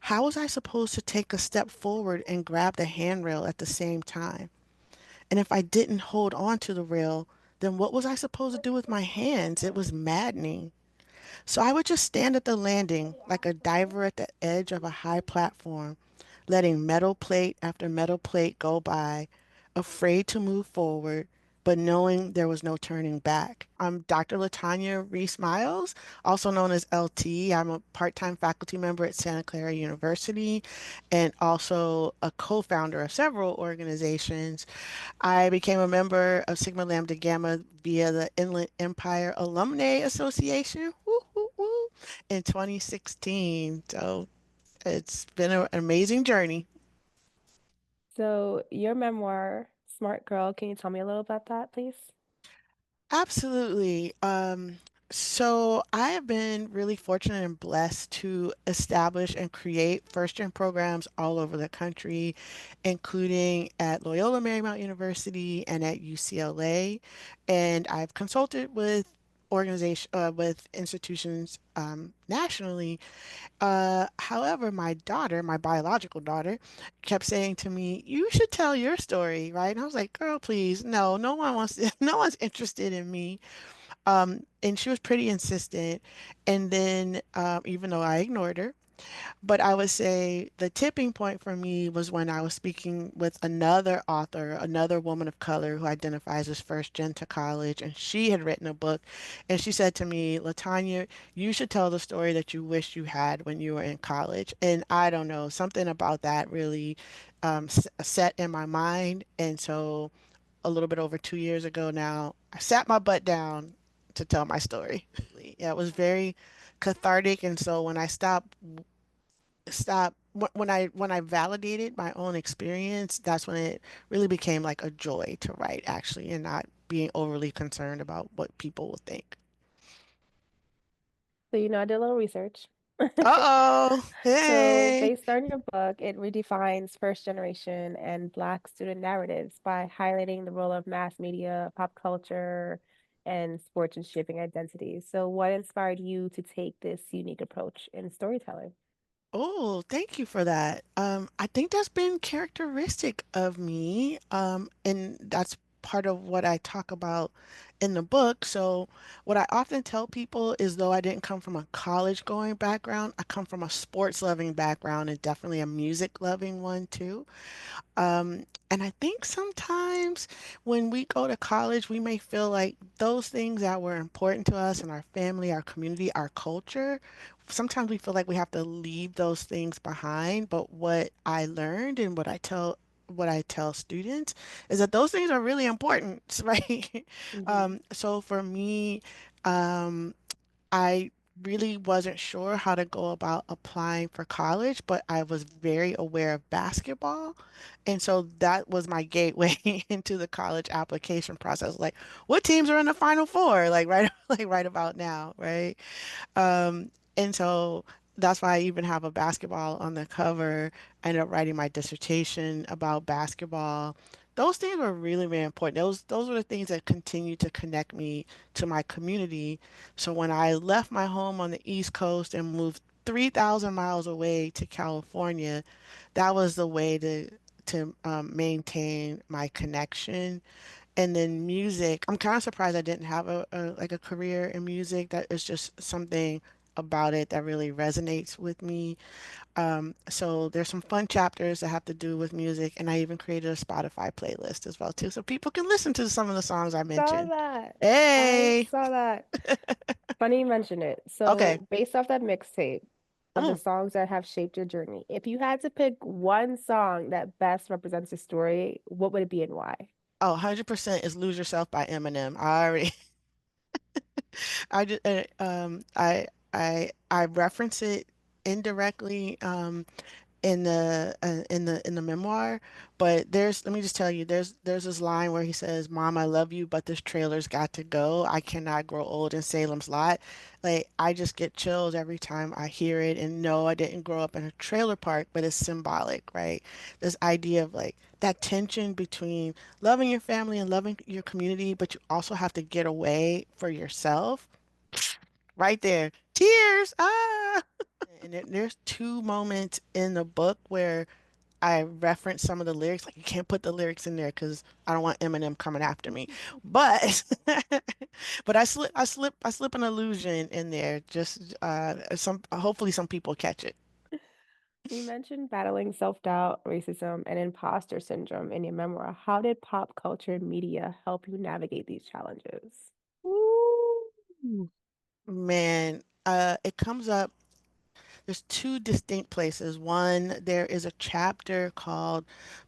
how was I supposed to take a step forward and grab the handrail at the same time? And if I didn't hold on to the rail, then what was I supposed to do with my hands? It was maddening. So I would just stand at the landing like a diver at the edge of a high platform, letting metal plate after metal plate go by, afraid to move forward, but knowing there was no turning back. I'm Dr. Latanya Reese Miles, also known as LT. I'm a part-time faculty member at Santa Clara University and also a co-founder of several organizations. I became a member of Sigma Lambda Gamma via the Inland Empire Alumni Association, woo, woo, woo, in 2016. So it's been an amazing journey. So, your memoir, Smart Girl, can you tell me a little about that, please? Absolutely. So I have been really fortunate and blessed to establish and create first-gen programs all over the country, including at Loyola Marymount University and at UCLA. And I've consulted with with institutions nationally. However, my daughter, my biological daughter, kept saying to me, "You should tell your story, right?" And I was like, "Girl, please, no, no one wants to, no one's interested in me." And she was pretty insistent. And then, even though I ignored her, but I would say the tipping point for me was when I was speaking with another author, another woman of color who identifies as first gen to college, and she had written a book, and she said to me, "Latanya, you should tell the story that you wish you had when you were in college." And I don't know, something about that really set in my mind. And so a little bit over 2 years ago now, I sat my butt down to tell my story. Yeah, it was very cathartic. And so when I when I validated my own experience, that's when it really became like a joy to write, actually, and not being overly concerned about what people will think. So, I did a little research. Uh-oh. So, Hey. based on your book, it redefines first generation and Black student narratives by highlighting the role of mass media, pop culture, and sports in shaping identities. So, what inspired you to take this unique approach in storytelling? Oh, thank you for that. I think that's been characteristic of me, and that's part of what I talk about in the book. So, what I often tell people is though I didn't come from a college going background, I come from a sports loving background and definitely a music loving one too. And I think sometimes when we go to college, we may feel like those things that were important to us and our family, our community, our culture, sometimes we feel like we have to leave those things behind. But what I learned and what I tell students is that those things are really important, right? Hmm. So for me, um, I really wasn't sure how to go about applying for college, but I was very aware of basketball. And so that was my gateway into the college application process. Like, what teams are in the Final Four? Like right, like right about now, right? And so that's why I even have a basketball on the cover. I ended up writing my dissertation about basketball. Those things were really, really important. Those were the things that continue to connect me to my community. So when I left my home on the East Coast and moved 3,000 miles away to California, that was the way to maintain my connection. And then music, I'm kind of surprised I didn't have a career in music. That is just something about it that really resonates with me. So there's some fun chapters that have to do with music, and I even created a Spotify playlist as well too, so people can listen to some of the songs I Saw mentioned. that. I Hey, saw that. Funny you mention it. okay. So, based off that mixtape of the Mm. songs that have shaped your journey, if you had to pick one song that best represents the story, what would it be and why? Oh, 100% is Lose Yourself by Eminem. I already, I just, I reference it indirectly. In the memoir, but let me just tell you, there's this line where he says, "Mom, I love you, but this trailer's got to go. I cannot grow old in Salem's Lot." Like I just get chills every time I hear it. And no, I didn't grow up in a trailer park, but it's symbolic, right? This idea of like that tension between loving your family and loving your community, but you also have to get away for yourself. Right there, tears. Ah. And there's two moments in the book where I reference some of the lyrics. Like you can't put the lyrics in there because I don't want Eminem coming after me. But but I slip an illusion in there. Just some hopefully some people catch it. You mentioned battling self-doubt, racism, and imposter syndrome in your memoir. How did pop culture and media help you navigate these challenges? Ooh. Man, it comes up. There's two distinct places. One, there is a chapter called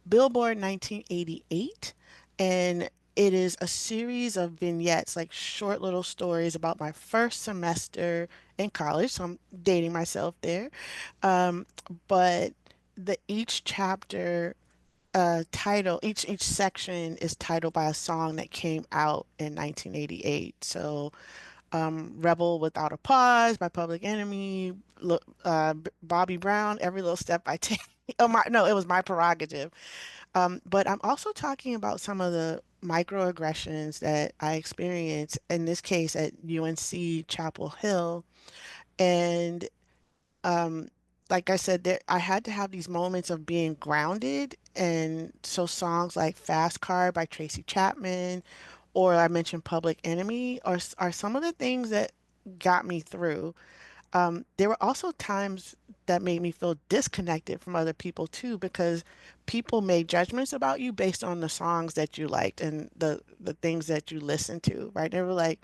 Billboard 1988, and it is a series of vignettes, like short little stories about my first semester in college. So I'm dating myself there. Um, but each chapter each section is titled by a song that came out in 1988. So Rebel Without a Pause by Public Enemy, Bobby Brown, Every Little Step I Take. Oh my, no, it was My Prerogative. But I'm also talking about some of the microaggressions that I experienced in this case at UNC Chapel Hill. And um, like I said, I had to have these moments of being grounded. And so songs like Fast Car by Tracy Chapman, or I mentioned Public Enemy, are some of the things that got me through. There were also times that made me feel disconnected from other people too, because people made judgments about you based on the songs that you liked and the things that you listened to, right? They were like,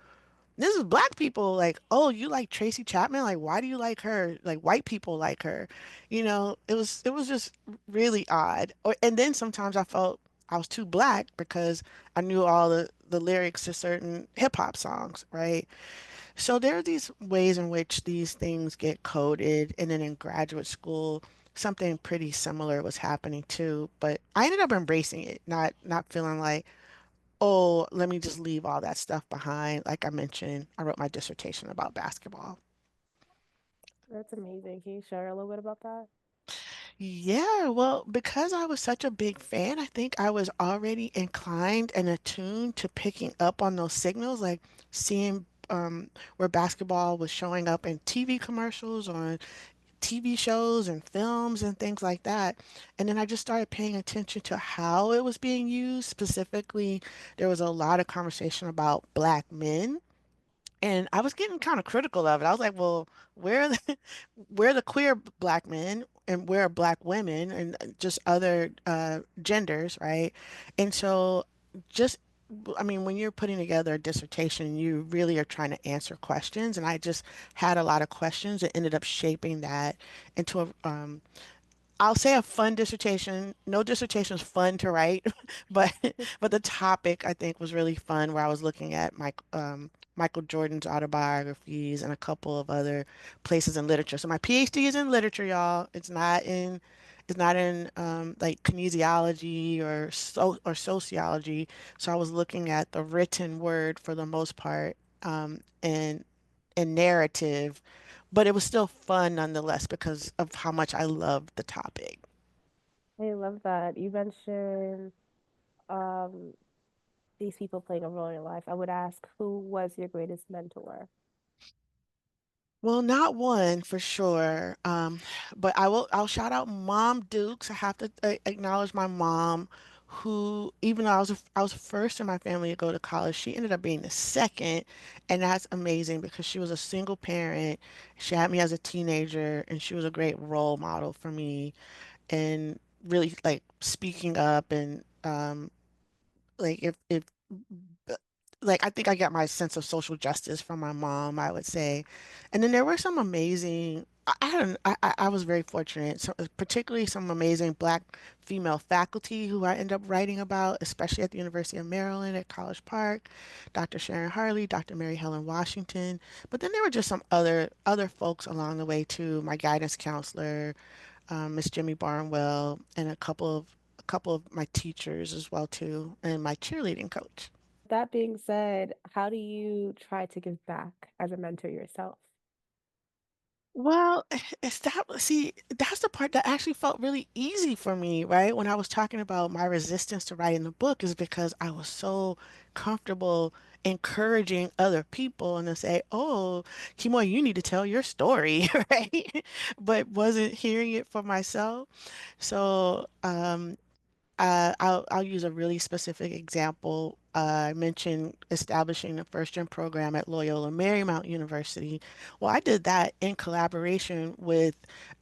this is black people like, oh, you like Tracy Chapman? Like, why do you like her? Like, white people like her. It was just really odd. And then sometimes I felt I was too black because I knew all the lyrics to certain hip hop songs, right? So there are these ways in which these things get coded, and then in graduate school, something pretty similar was happening too. But I ended up embracing it, not feeling like, oh, let me just leave all that stuff behind. Like I mentioned, I wrote my dissertation about basketball. That's amazing. Can you share a little bit about that? Yeah, well, because I was such a big fan, I think I was already inclined and attuned to picking up on those signals, like seeing where basketball was showing up in TV commercials, on TV shows and films and things like that. And then I just started paying attention to how it was being used. Specifically, there was a lot of conversation about black men. And I was getting kind of critical of it. I was like, well, where are the, where are the queer black men and where are black women and just other genders, right? And so just, I mean, when you're putting together a dissertation, you really are trying to answer questions. And I just had a lot of questions and ended up shaping that into I'll say a fun dissertation. No dissertation is fun to write, but but the topic I think was really fun. Where I was looking at Michael Jordan's autobiographies and a couple of other places in literature. So my PhD is in literature, y'all. It's not in like kinesiology or sociology. So I was looking at the written word for the most part, and narrative, but it was still fun nonetheless because of how much I loved the topic. I love that. You mentioned um, these people playing a role in your life. I would ask, who was your greatest mentor? Well, not one for sure. But I'll shout out Mom Dukes. I have to acknowledge my mom, who, even though I was first in my family to go to college, she ended up being the second. And that's amazing because she was a single parent. She had me as a teenager, and she was a great role model for me, and really like speaking up and like if like I think I got my sense of social justice from my mom, I would say. And then there were some amazing I don't I was very fortunate, so particularly some amazing black female faculty who I end up writing about, especially at the University of Maryland at College Park, Dr. Sharon Harley, Dr. Mary Helen Washington. But then there were just some other folks along the way too. My guidance counselor, Miss Jimmy Barnwell, and a couple of my teachers as well too, and my cheerleading coach. That being said, how do you try to give back as a mentor yourself? Well, see, that's the part that actually felt really easy for me, right? When I was talking about my resistance to writing the book is because I was so comfortable encouraging other people and to say, "Oh, Kimoi, you need to tell your story," right? But wasn't hearing it for myself. So, I'll use a really specific example. I mentioned establishing the first gen program at Loyola Marymount University. Well, I did that in collaboration with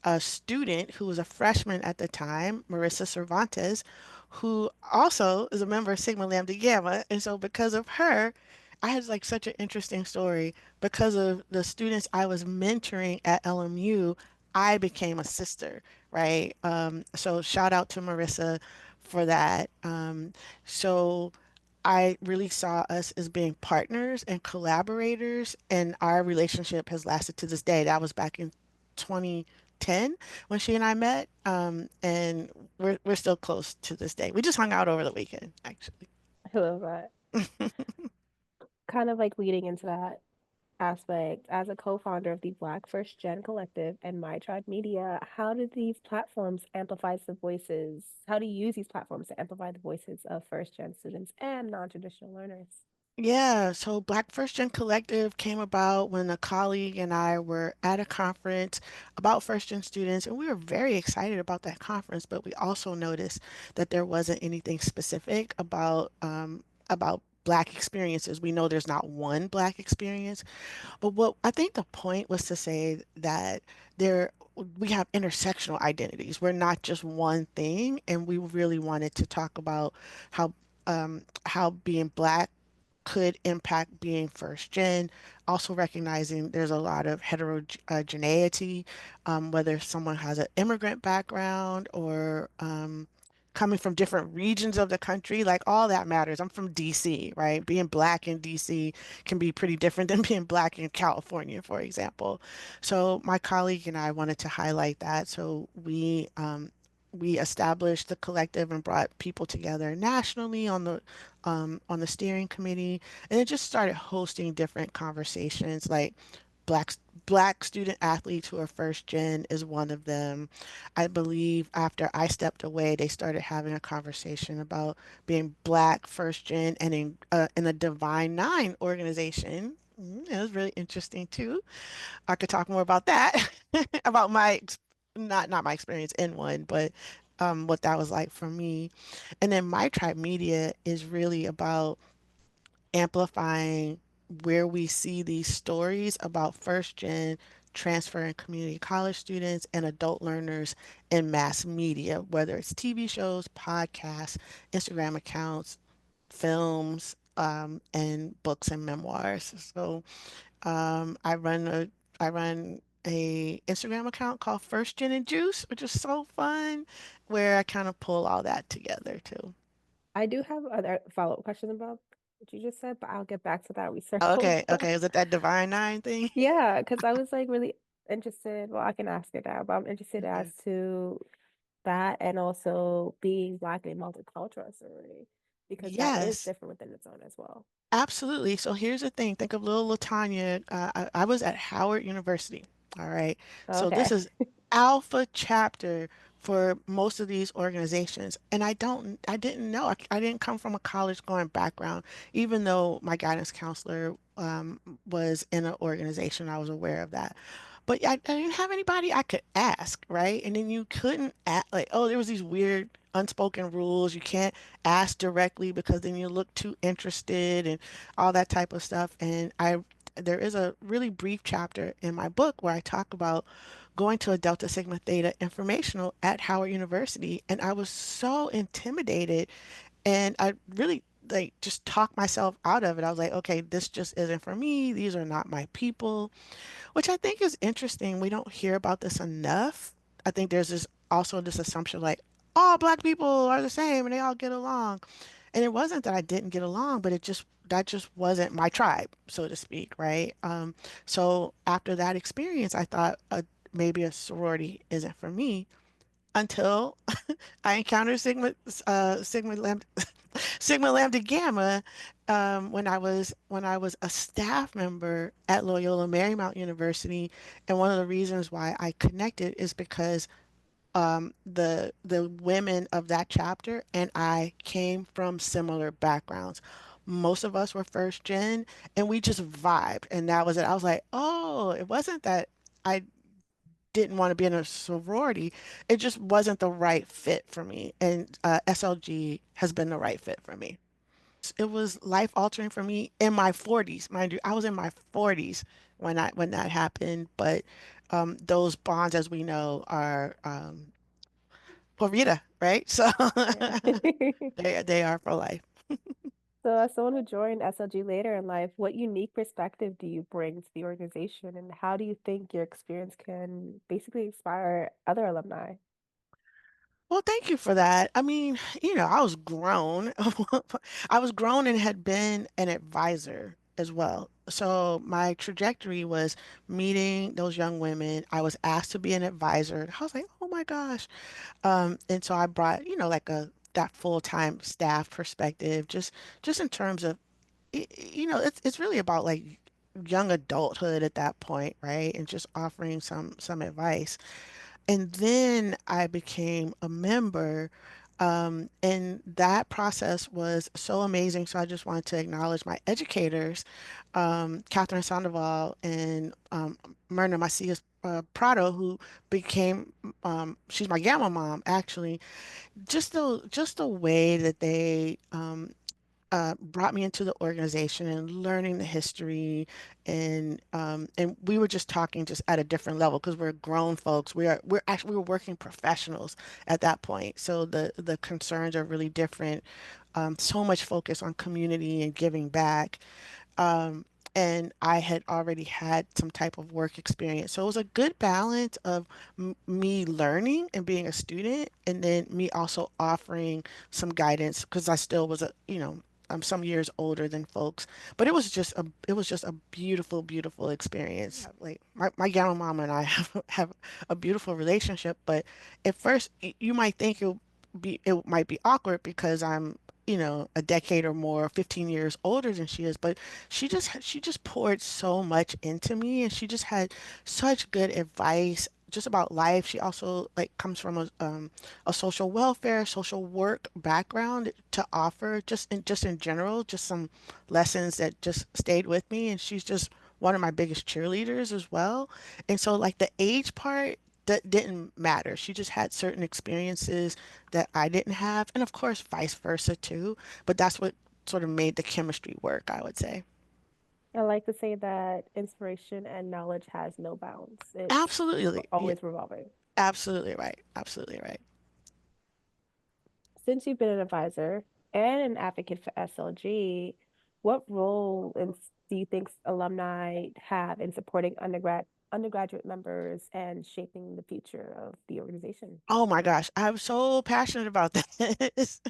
a student who was a freshman at the time, Marissa Cervantes, who also is a member of Sigma Lambda Gamma. And so because of her, I had like such an interesting story. Because of the students I was mentoring at LMU, I became a sister, right? So shout out to Marissa for that. So I really saw us as being partners and collaborators, and our relationship has lasted to this day. That was back in 2010 when she and I met, and we're still close to this day. We just hung out over the weekend, actually. I love that. Kind of like leading into that aspect, as a co-founder of the Black First Gen Collective and My Tribe Media, how do these platforms amplify the voices? How do you use these platforms to amplify the voices of first gen students and non-traditional learners? Yeah, so Black First Gen Collective came about when a colleague and I were at a conference about first gen students, and we were very excited about that conference, but we also noticed that there wasn't anything specific about Black experiences. We know there's not one Black experience, but what I think the point was to say that there we have intersectional identities. We're not just one thing, and we really wanted to talk about how being Black could impact being first gen. Also recognizing there's a lot of heterogeneity, whether someone has an immigrant background or coming from different regions of the country, like all that matters. I'm from DC, right? Being Black in DC can be pretty different than being Black in California, for example. So my colleague and I wanted to highlight that. So we established the collective and brought people together nationally on the steering committee, and it just started hosting different conversations like black black student athletes who are first gen is one of them. I believe after I stepped away, they started having a conversation about being Black first gen and in a Divine Nine organization. It was really interesting too. I could talk more about that, about not my experience in one, but what that was like for me. And then My Tribe Media is really about amplifying where we see these stories about first gen transfer and community college students and adult learners in mass media, whether it's TV shows, podcasts, Instagram accounts, films, and books and memoirs. So I run a Instagram account called First Gin and Juice, which is so fun, where I kind of pull all that together too. I do have other follow-up questions about what you just said, but I'll get back to that. We circle Okay, back. okay. Is it that Divine Nine thing? Yeah, because I was like really interested. Well, I can ask it now, but I'm interested Okay. as to that and also being Black and multicultural sorority because that is Yes. different within its own as well. Absolutely. So here's the thing. Think of little Latanya. I was at Howard University. All right. So this Okay. is alpha chapter for most of these organizations. And I didn't know. I didn't come from a college going background, even though my guidance counselor was in an organization. I was aware of that. But I didn't have anybody I could ask, right? And then you couldn't ask, like, oh, there was these weird unspoken rules. You can't ask directly because then you look too interested and all that type of stuff. There is a really brief chapter in my book where I talk about going to a Delta Sigma Theta informational at Howard University, and I was so intimidated, and I really like just talked myself out of it. I was like, okay, this just isn't for me. These are not my people, which I think is interesting. We don't hear about this enough. I think there's this also this assumption like all Black people are the same and they all get along. And it wasn't that I didn't get along, but it just that just wasn't my tribe, so to speak, right? So after that experience, I thought maybe a sorority isn't for me until I encountered Sigma Lambda, Sigma Lambda Gamma when I was a staff member at Loyola Marymount University, and one of the reasons why I connected is because the women of that chapter and I came from similar backgrounds. most of us were first gen, and we just vibed, and that was it. I was like, oh, it wasn't that I didn't want to be in a sorority. It just wasn't the right fit for me. And SLG has been the right fit for me. It was life altering for me in my 40s. Mind you, I was in my 40s when that happened. But those bonds, as we know, are por vida, right? So Yeah. they are for life. So, as someone who joined SLG later in life, what unique perspective do you bring to the organization, and how do you think your experience can basically inspire other alumni? Well, thank you for that. I mean, I was grown. I was grown and had been an advisor as well. So my trajectory was meeting those young women. I was asked to be an advisor. I was like, oh my gosh. And so I brought, like that full-time staff perspective, just in terms of, it's really about like young adulthood at that point, right? And just offering some advice. And then I became a member. And that process was so amazing. So I just wanted to acknowledge my educators, Catherine Sandoval and Myrna Macias Prado, who became, she's my Gamma mom, actually. Just the way that they brought me into the organization and learning the history and we were just talking just at a different level because we're grown folks. We were working professionals at that point. So the concerns are really different. So much focus on community and giving back. Um, and I had already had some type of work experience. So it was a good balance of me learning and being a student, and then me also offering some guidance because I still was I'm some years older than folks. But it was just a beautiful, beautiful experience. Like my gal mama and I have a beautiful relationship, but at first you might think it might be awkward because I'm a decade or more, 15 years older than she is, but she just poured so much into me and she just had such good advice just about life. She also like comes from a social welfare, social work background to offer just in general, just some lessons that just stayed with me. And she's just one of my biggest cheerleaders as well. And so like the age part that didn't matter. She just had certain experiences that I didn't have, and of course vice versa too. But that's what sort of made the chemistry work, I would say. I like to say that inspiration and knowledge has no bounds. It's Absolutely. Yeah, always revolving. absolutely right. Absolutely right. Since you've been an advisor and an advocate for SLG, what do you think alumni have in supporting undergraduate members and shaping the future of the organization? Oh my gosh, I'm so passionate about this.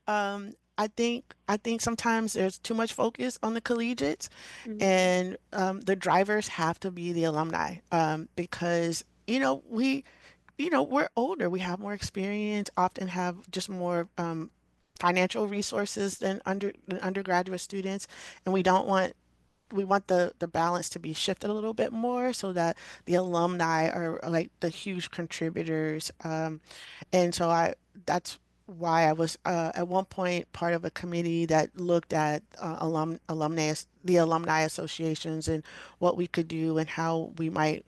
I think sometimes there's too much focus on the collegiates, Mhm. and the drivers have to be the alumni because we're older, we have more experience, often have just more financial resources than undergraduate students, and we want the balance to be shifted a little bit more so that the alumni are like the huge contributors. And so that's why I was at one point part of a committee that looked at the alumni associations and what we could do and how we might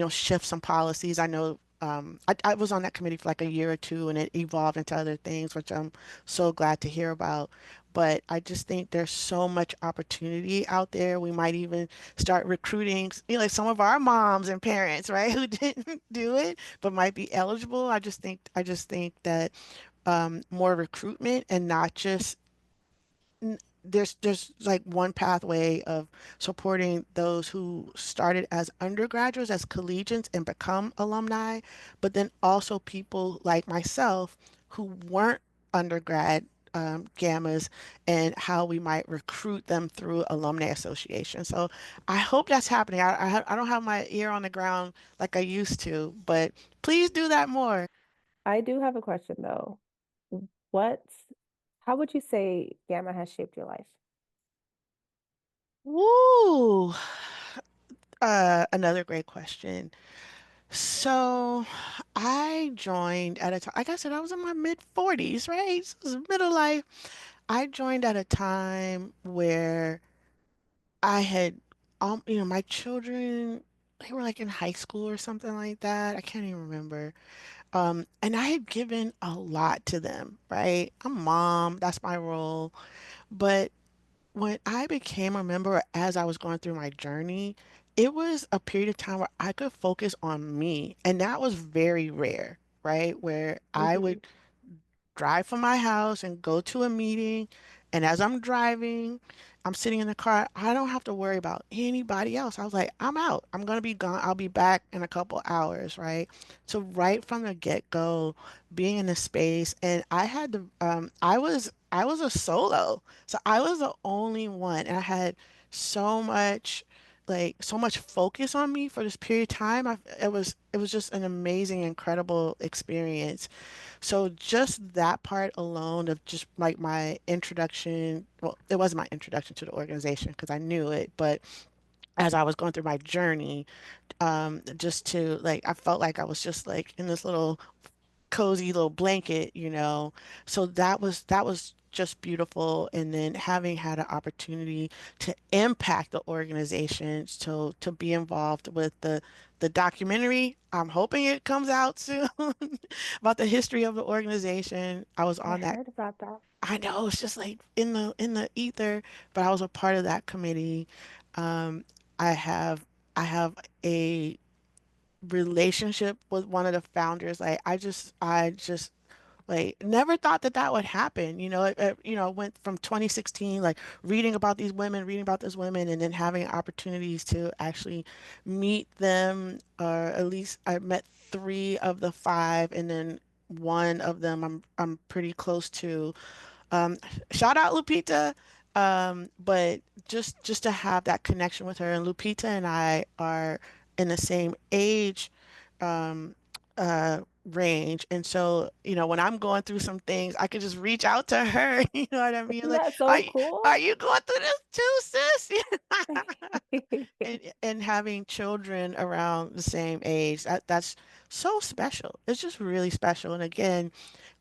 shift some policies. I know I was on that committee for like a year or two and it evolved into other things, which I'm so glad to hear about. But I just think there's so much opportunity out there. We might even start recruiting, like some of our moms and parents, right, who didn't do it but might be eligible. I just think that more recruitment and not just there's like one pathway of supporting those who started as undergraduates, as collegians, and become alumni, but then also people like myself who weren't undergrad gammas and how we might recruit them through alumni association. So I hope that's happening. I don't have my ear on the ground like I used to, but please do that more. I do have a question though. What, how would you say Gamma has shaped your life? Woo! Another great question. So I joined at a time, like I said, I was in my mid 40s, right? So it was middle life. I joined at a time where I had, my children, they were like in high school or something like that. I can't even remember. And I had given a lot to them, right? I'm a mom, that's my role. But when I became a member, as I was going through my journey, it was a period of time where I could focus on me. And that was very rare, right? Where I Mhm. would drive from my house and go to a meeting. And as I'm driving, I'm sitting in the car. I don't have to worry about anybody else. I was like, I'm out. I'm going to be gone. I'll be back in a couple hours, right? So right from the get-go, being in the space, and I had to, I was a solo. So I was the only one. And I had so much, so much focus on me for this period of time. It was just an amazing, incredible experience. So just that part alone of just like my introduction, well, it wasn't my introduction to the organization because I knew it, but as I was going through my journey, just to like, I felt like I was just like in this little cozy little blanket, you know. So that was just beautiful. And then having had an opportunity to impact the organization, to be involved with the documentary. I'm hoping it comes out soon about the history of the organization. I was I on that. heard about that. I know it's just like in the ether, but I was a part of that committee. Um, I have I have a relationship with one of the founders. Like I just like never thought that that would happen. Went from 2016, like reading about these women, and then having opportunities to actually meet them, or at least I met three of the five, and then one of them I'm pretty close to. Um, Shout out Lupita. But just to have that connection with her, and Lupita and I are in the same age um range. And so, when I'm going through some things, I could just reach out to her. You know what I mean? Isn't Like, that are so you are cool? you going through this too, sis? And having children around the same age, that's so special. It's just really special. And again,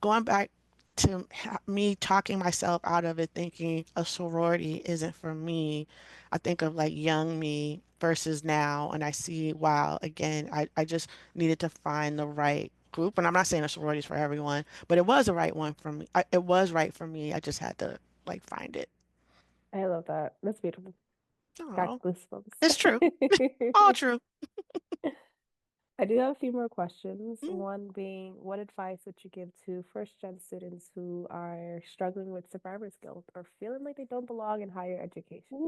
going back to me talking myself out of it, thinking a sorority isn't for me. I think of like young me versus now, and I see, wow, again, I just needed to find the right group. And I'm not saying a sorority is for everyone, but it was the right one for me. It was right for me. I just had to like find it. I love that. That's beautiful. Got Oh, it's true. All goosebumps. true. I do have a few more questions. Mm. One being, what advice would you give to first gen students who are struggling with survivor's guilt or feeling like they don't belong in higher education?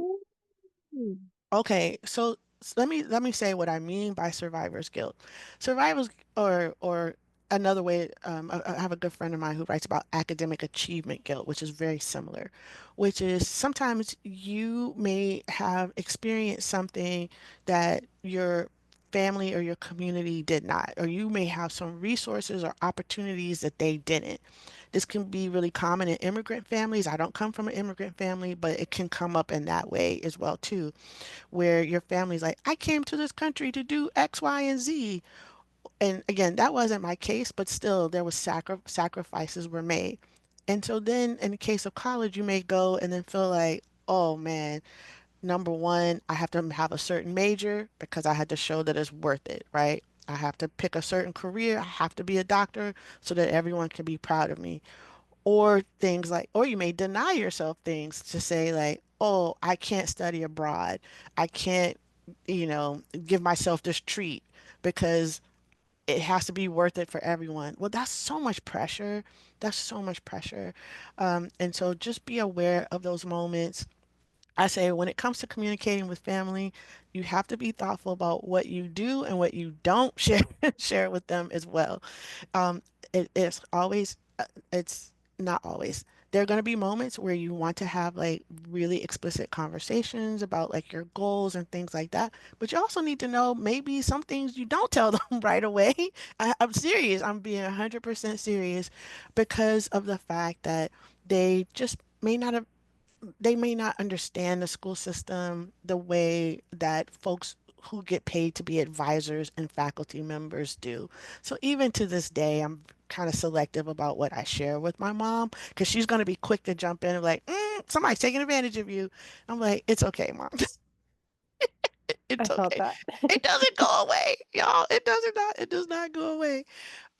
Ooh. Okay, so let me say what I mean by survivor's guilt. Survivor's or another way, I have a good friend of mine who writes about academic achievement guilt, which is very similar, which is sometimes you may have experienced something that your family or your community did not, or you may have some resources or opportunities that they didn't. This can be really common in immigrant families. I don't come from an immigrant family, but it can come up in that way as well too, where your family's like, I came to this country to do X, Y, and Z. And again, that wasn't my case, but still there was sacrifices were made. And so then in the case of college, you may go and then feel like, oh man, number one, I have to have a certain major because I had to show that it's worth it, right? I have to pick a certain career. I have to be a doctor so that everyone can be proud of me. Or things like, or you may deny yourself things to say like, oh, I can't study abroad. I can't, give myself this treat because it has to be worth it for everyone. Well, that's so much pressure. That's so much pressure. And so just be aware of those moments. I say when it comes to communicating with family, you have to be thoughtful about what you do and what you don't share with them as well. Um, it's always, it's not always. There are going to be moments where you want to have like really explicit conversations about like your goals and things like that. But you also need to know maybe some things you don't tell them right away. I'm serious. I'm being 100% serious because of the fact that they just may not have they may not understand the school system the way that folks who get paid to be advisors and faculty members do. So even to this day, I'm kind of selective about what I share with my mom because she's going to be quick to jump in and like, somebody's taking advantage of you. I'm like, it's okay, mom. I It's felt okay. that. It doesn't go away, y'all. It does not go away.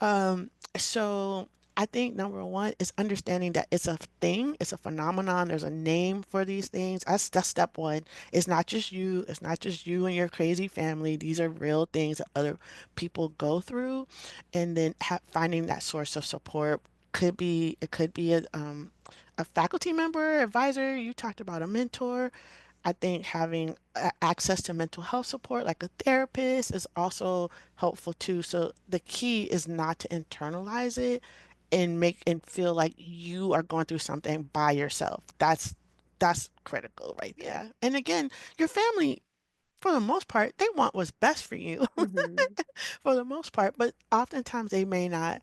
Um, so I think number one is understanding that it's a thing, it's a phenomenon, there's a name for these things. That's step one. It's not just you, it's not just you and your crazy family. These are real things that other people go through. And then finding that source of support could be a faculty member, advisor. You talked about a mentor. I think having access to mental health support, like a therapist, is also helpful too. So the key is not to internalize it and make and feel like you are going through something by yourself. That's critical, right? Yeah. And again, your family, for the most part, they want what's best for you. Hmm. For the most part, but oftentimes they may not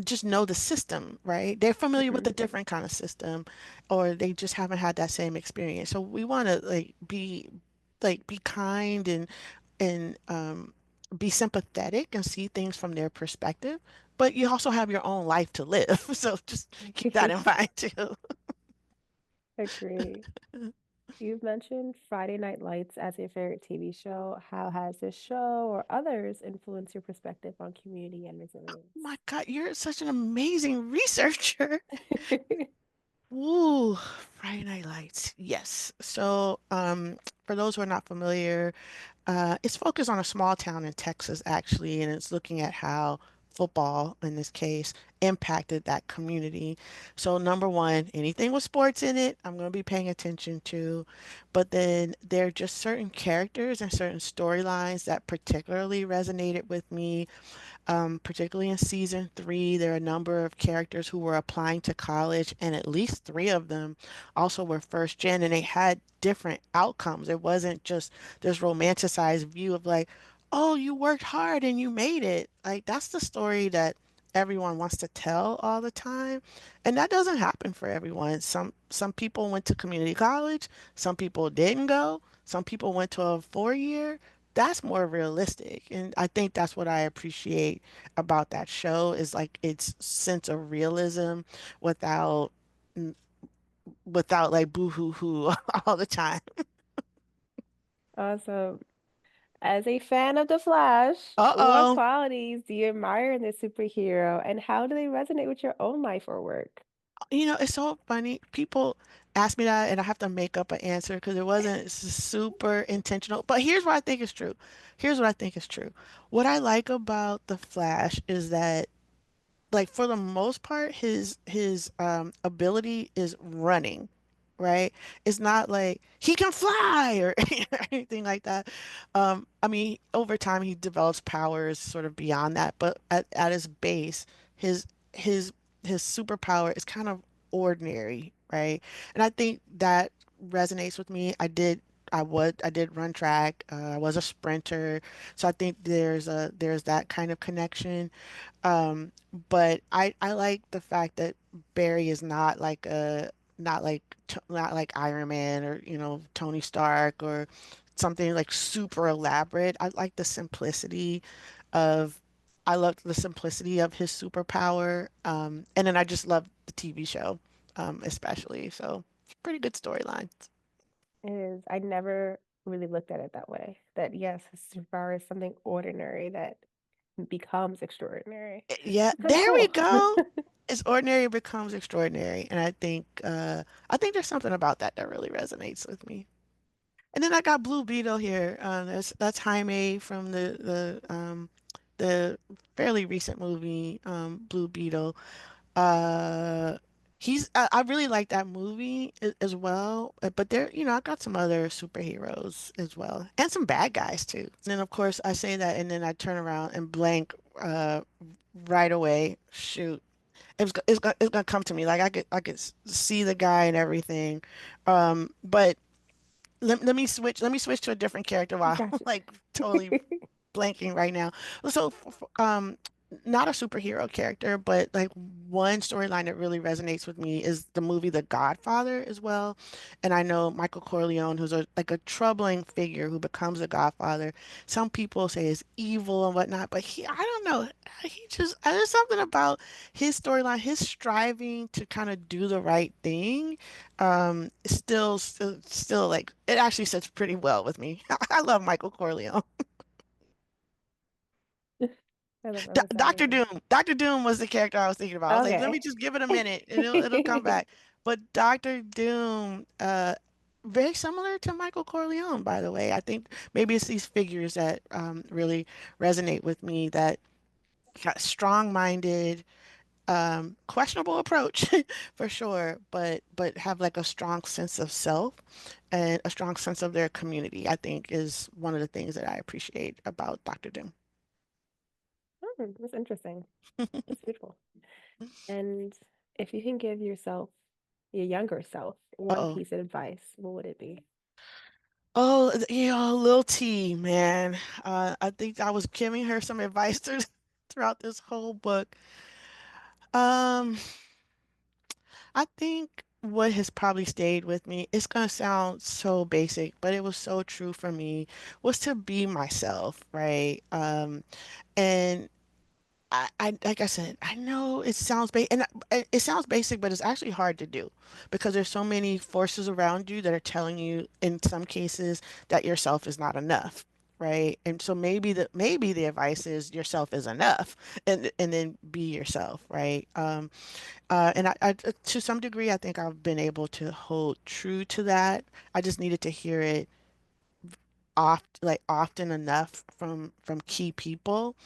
just know the system, right? They're familiar with Hmm. a different kind of system, or they just haven't had that same experience. So we want to be kind and be sympathetic and see things from their perspective. But you also have your own life to live. So just keep that in mind too. Agree. You've mentioned Friday Night Lights as your favorite TV show. How has this show or others influenced your perspective on community and resilience? My God, you're such an amazing researcher. Ooh, Friday Night Lights. Yes. So, for those who are not familiar, it's focused on a small town in Texas, actually, and it's looking at how football, in this case, impacted that community. So, number one, anything with sports in it, I'm going to be paying attention to. But then there are just certain characters and certain storylines that particularly resonated with me, particularly in season three. There are a number of characters who were applying to college, and at least three of them also were first gen, and they had different outcomes. It wasn't just this romanticized view of like, oh, you worked hard and you made it. Like, that's the story that everyone wants to tell all the time. And that doesn't happen for everyone. Some people went to community college, some people didn't go, some people went to a 4 year. That's more realistic. And I think that's what I appreciate about that show is like its sense of realism without without like boo hoo hoo all the time. Awesome. As a fan of The Flash, what Uh-oh. qualities do you admire in this superhero and how do they resonate with your own life or work? It's so funny. People ask me that and I have to make up an answer because it wasn't super intentional. But here's what I think is true. Here's what I think is true. What I like about The Flash is that like for the most part his ability is running, right? It's not like he can fly or anything like that. I mean, over time he develops powers sort of beyond that, but at his base, his his his superpower is kind of ordinary, right? And I think that resonates with me. I did run track. I was a sprinter, so I think there's that kind of connection. um, but I like the fact that Barry is not like Iron Man or Tony Stark or something like super elaborate. Of I loved the simplicity of his superpower. And then I just love the TV show, especially. So pretty good storylines. It is. I never really looked at it that way. That yes, his superpower is something ordinary that becomes extraordinary. Yeah, Kind of there we cool. go. It's ordinary becomes extraordinary, and I think there's something about that that really resonates with me. And then I got Blue Beetle here. That's Jaime from the fairly recent movie, Blue Beetle. Uh, I really like that movie as well. But I got some other superheroes as well, and some bad guys too. And then of course I say that, and then I turn around and blank right away. Shoot. It's gonna come to me like I could see the guy and everything, but let me switch to a different character while I'm Gotcha. like totally blanking right now. So, not a superhero character, but like one storyline that really resonates with me is the movie The Godfather as well. And I know Michael Corleone, who's like a troubling figure who becomes a godfather. Some people say is evil and whatnot, but I don't know. He just, there's something about his storyline, his striving to kind of do the right thing, still like, it actually sits pretty well with me. I love Michael Corleone. I love Emma Doctor Samuel. Doom. Doctor Doom was the character I was thinking about. I was like, let me Okay. just give it a minute and it'll come back. But Doctor Doom, very similar to Michael Corleone, by the way. I think maybe it's these figures that really resonate with me that got strong-minded, questionable approach for sure, but have like a strong sense of self and a strong sense of their community, I think is one of the things that I appreciate about Doctor Doom. That's interesting. That's beautiful. And if you can give yourself, your younger self, one Uh-oh. piece of advice, what would it be? Oh, Lil T, man. I think I was giving her some advice throughout this whole book. Um, I think what has probably stayed with me, it's gonna sound so basic, but it was so true for me, was to be myself, right? And like I said, I know it sounds it sounds basic, but it's actually hard to do because there's so many forces around you that are telling you in some cases that yourself is not enough, right? And so maybe the advice is yourself is enough, and then be yourself, right? And to some degree, I think I've been able to hold true to that. I just needed to hear it often enough from key people.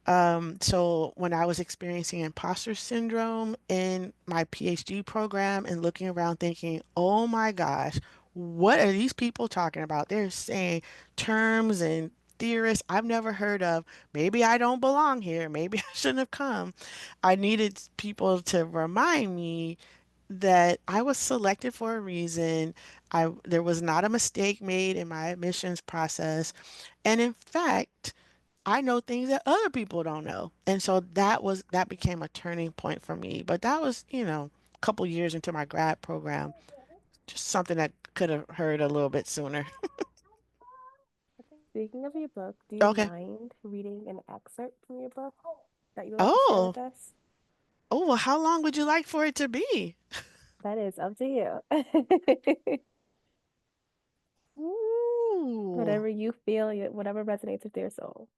So when I was experiencing imposter syndrome in my PhD program and looking around thinking, oh my gosh, what are these people talking about? They're saying terms and theorists I've never heard of. Maybe I don't belong here. Maybe I shouldn't have come. I needed people to remind me that I was selected for a reason. There was not a mistake made in my admissions process. And in fact, I know things that other people don't know. And so that became a turning point for me. But that was, a couple years into my grad program, just something that could have heard a little bit sooner. Speaking of your book, do you Okay. mind reading an excerpt from your book that you would like to share Oh, with us? well, how long would you like for it to be? That is up to you. Ooh, Whatever you feel, whatever resonates with your soul.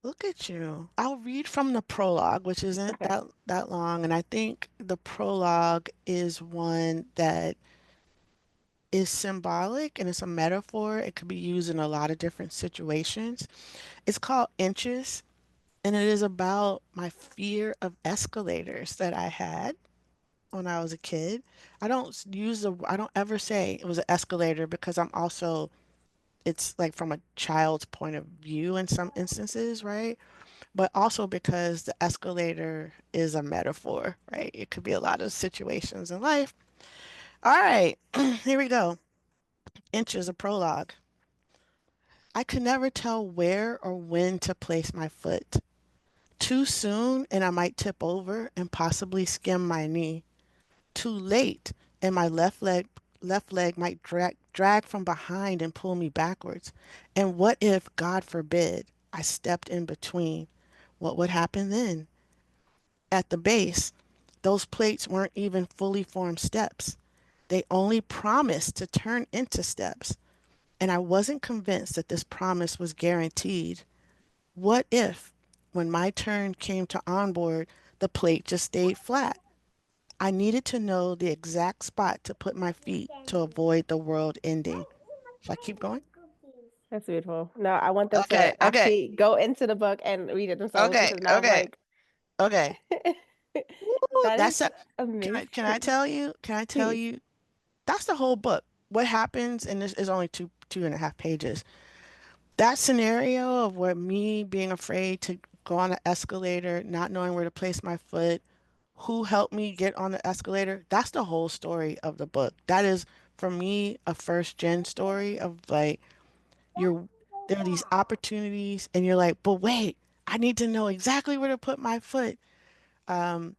look at you. I'll read from the prologue, which isn't Okay. that long, and I think the prologue is one that is symbolic and it's a metaphor. It could be used in a lot of different situations. It's called Inches, and it is about my fear of escalators that I had when I was a kid. I don't ever say it was an escalator because it's like from a child's point of view in some instances, right? But also because the escalator is a metaphor, right? It could be a lot of situations in life. All right, here we go. Inches, a prologue. I could never tell where or when to place my foot. Too soon, and I might tip over and possibly skim my knee. Too late, and my left leg might drag from behind and pull me backwards. And what if, God forbid, I stepped in between? What would happen then? At the base, those plates weren't even fully formed steps. They only promised to turn into steps. And I wasn't convinced that this promise was guaranteed. What if, when my turn came to onboard, the plate just stayed flat? I needed to know the exact spot to put my feet to avoid the world ending. Should I keep going? That's beautiful. No, I want them Okay, to okay, actually go into the book and read it themselves okay, because now I'm okay, like, okay. Ooh, that is can I amazing. tell you? Can I tell Please. you? That's the whole book. What happens, and this is only two and a half pages. That scenario of where me being afraid to go on an escalator, not knowing where to place my foot, who helped me get on the escalator, that's the whole story of the book. That is, for me, a first gen story of like, you're, there are these opportunities and you're like, but wait, I need to know exactly where to put my foot. Um,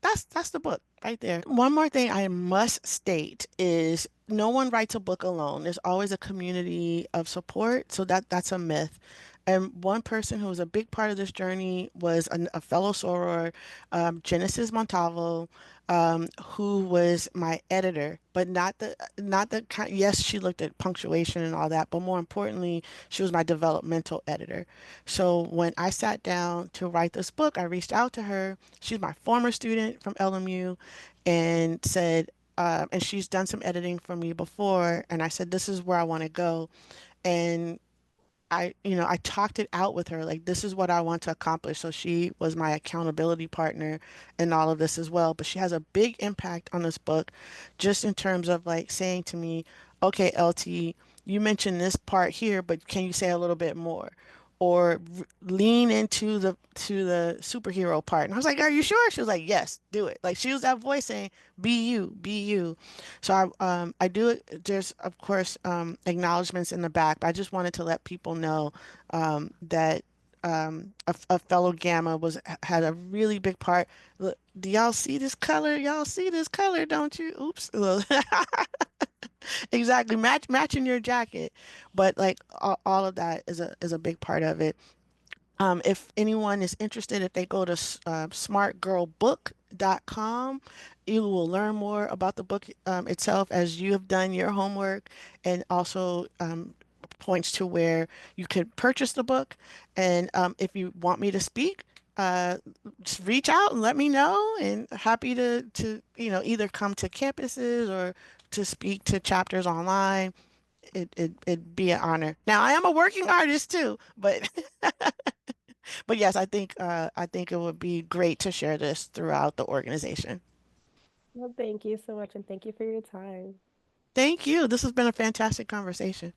that's the book right there. One more thing I must state is no one writes a book alone. There's always a community of support, so that's a myth. And one person who was a big part of this journey was a fellow soror, Genesis Montalvo, who was my editor, but not the kind. Yes, she looked at punctuation and all that, but more importantly, she was my developmental editor. So when I sat down to write this book, I reached out to her. She's my former student from LMU, and said, and she's done some editing for me before. And I said, this is where I want to go. And I talked it out with her, like, this is what I want to accomplish. So she was my accountability partner in all of this as well. But she has a big impact on this book, just in terms of like saying to me, okay, LT, you mentioned this part here, but can you say a little bit more? Or lean into the superhero part. And I was like, are you sure? She was like, yes, do it. Like she was that voice saying, be you, be you. So I do it. There's of course acknowledgments in the back, but I just wanted to let people know that a fellow Gamma had a really big part. Look, do y'all see this color? Y'all see this color, don't you? Oops. Exactly. Matching your jacket. But like all of that is a big part of it. If anyone is interested, if they go to smartgirlbook.com, you will learn more about the book itself as you have done your homework, and also points to where you could purchase the book. And if you want me to speak, uh, just reach out and let me know. And happy to either come to campuses or to speak to chapters online. It'd be an honor. Now, I am a working artist too, but but yes, I think it would be great to share this throughout the organization. Well, thank you so much, and thank you for your time. Thank you. This has been a fantastic conversation.